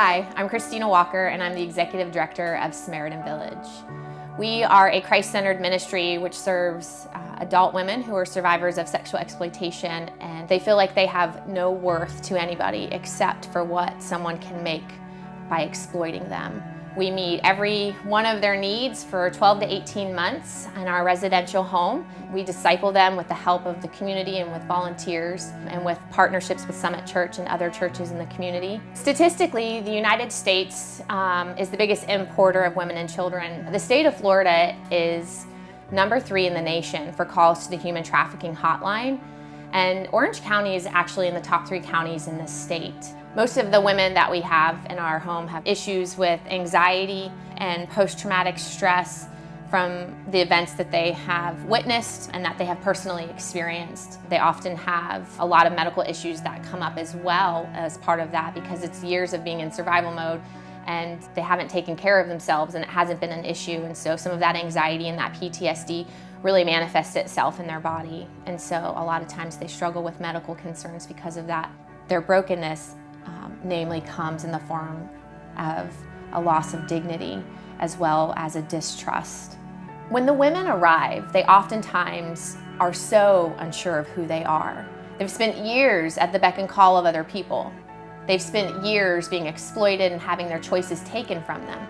Hi, I'm Christina Walker, and I'm the Executive Director of Samaritan Village. We are a Christ-centered ministry which serves adult women who are survivors of sexual exploitation, and they feel like they have no worth to anybody except for what someone can make by exploiting them. We meet every one of their needs for 12 to 18 months in our residential home. We disciple them with the help of the community and with volunteers and with partnerships with Summit Church and other churches in the community. Statistically, the United States is the biggest importer of women and children. The state of Florida is number 3 in the nation for calls to the human trafficking hotline, and Orange County is actually in the top 3 counties in this state. Most of the women that we have in our home have issues with anxiety and post-traumatic stress from the events that they have witnessed and that they have personally experienced. They often have a lot of medical issues that come up as well as part of that because it's years of being in survival mode and they haven't taken care of themselves and it hasn't been an issue. And so some of that anxiety and that PTSD really manifests itself in their body. And so a lot of times they struggle with medical concerns because of that. Their brokenness namely comes in the form of a loss of dignity as well as a distrust. When the women arrive, they oftentimes are so unsure of who they are. They've spent years at the beck and call of other people. They've spent years being exploited and having their choices taken from them.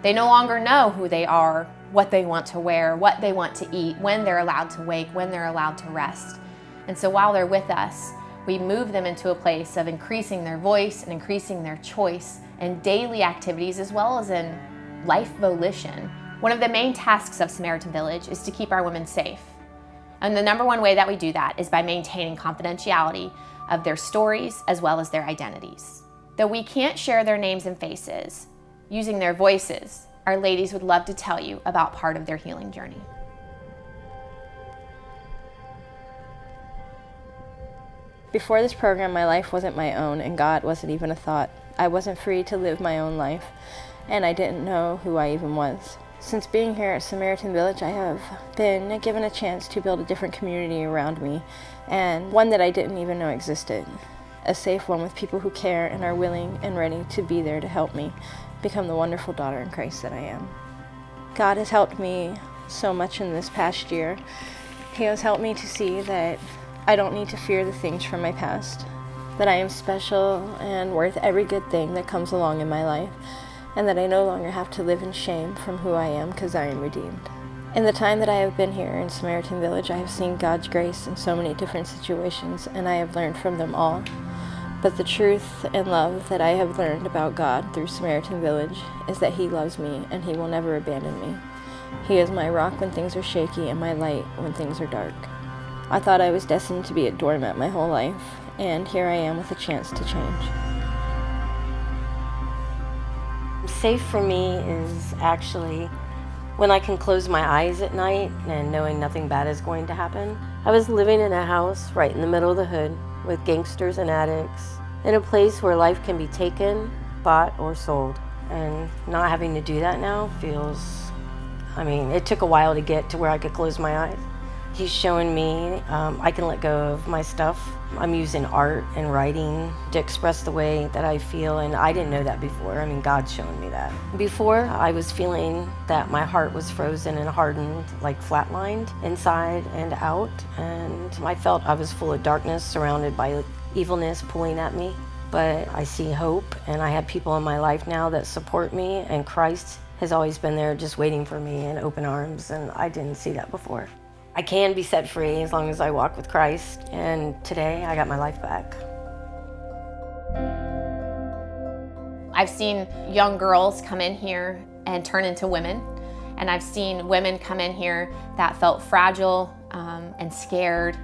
They no longer know who they are, what they want to wear, what they want to eat, when they're allowed to wake, when they're allowed to rest. And so while they're with us, we move them into a place of increasing their voice and increasing their choice in daily activities as well as in life volition. One of the main tasks of Samaritan Village is to keep our women safe. And the number one way that we do that is by maintaining confidentiality of their stories as well as their identities. Though we can't share their names and faces, using their voices, our ladies would love to tell you about part of their healing journey. Before this program, my life wasn't my own and God wasn't even a thought. I wasn't free to live my own life and I didn't know who I even was. Since being here at Samaritan Village, I have been given a chance to build a different community around me and one that I didn't even know existed. A safe one with people who care and are willing and ready to be there to help me become the wonderful daughter in Christ that I am. God has helped me so much in this past year. He has helped me to see that I don't need to fear the things from my past, that I am special and worth every good thing that comes along in my life, and that I no longer have to live in shame from who I am because I am redeemed. In the time that I have been here in Samaritan Village, I have seen God's grace in so many different situations, and I have learned from them all. But the truth and love that I have learned about God through Samaritan Village is that He loves me and He will never abandon me. He is my rock when things are shaky and my light when things are dark. I thought I was destined to be a doormat my whole life, and here I am with a chance to change. Safe for me is actually when I can close my eyes at night and knowing nothing bad is going to happen. I was living in a house right in the middle of the hood with gangsters and addicts, in a place where life can be taken, bought, or sold. And not having to do that now feels, it took a while to get to where I could close my eyes. He's showing me I can let go of my stuff. I'm using art and writing to express the way that I feel, and I didn't know that before. God's showing me that. Before, I was feeling that my heart was frozen and hardened, like flatlined inside and out, and I felt I was full of darkness, surrounded by evilness pulling at me. But I see hope, and I have people in my life now that support me, and Christ has always been there just waiting for me in open arms, and I didn't see that before. I can be set free as long as I walk with Christ, and today I got my life back. I've seen young girls come in here and turn into women, and I've seen women come in here that felt fragile and scared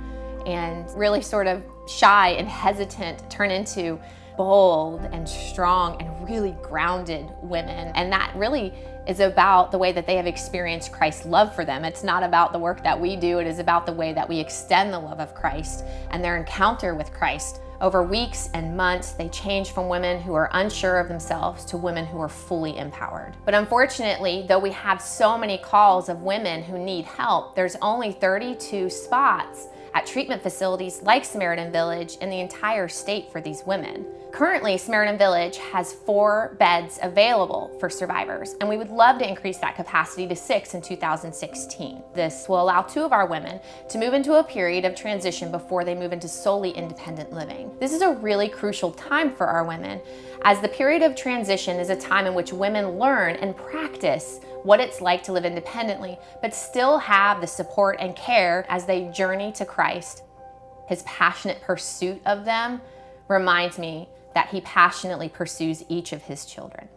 and really sort of shy and hesitant turn into bold and strong and really grounded women. And that really is about the way that they have experienced Christ's love for them. It's not about the work that we do, it is about the way that we extend the love of Christ and their encounter with Christ Over weeks and months, they changed from women who are unsure of themselves to women who are fully empowered. But unfortunately, though we have so many calls of women who need help, there's only 32 spots at treatment facilities like Samaritan Village in the entire state for these women. Currently, Samaritan Village has 4 beds available for survivors, and we would love to increase that capacity to 6 in 2016. This will allow 2 of our women to move into a period of transition before they move into solely independent living. This is a really crucial time for our women, as the period of transition is a time in which women learn and practice what it's like to live independently, but still have the support and care as they journey to Christ. His passionate pursuit of them reminds me that he passionately pursues each of his children.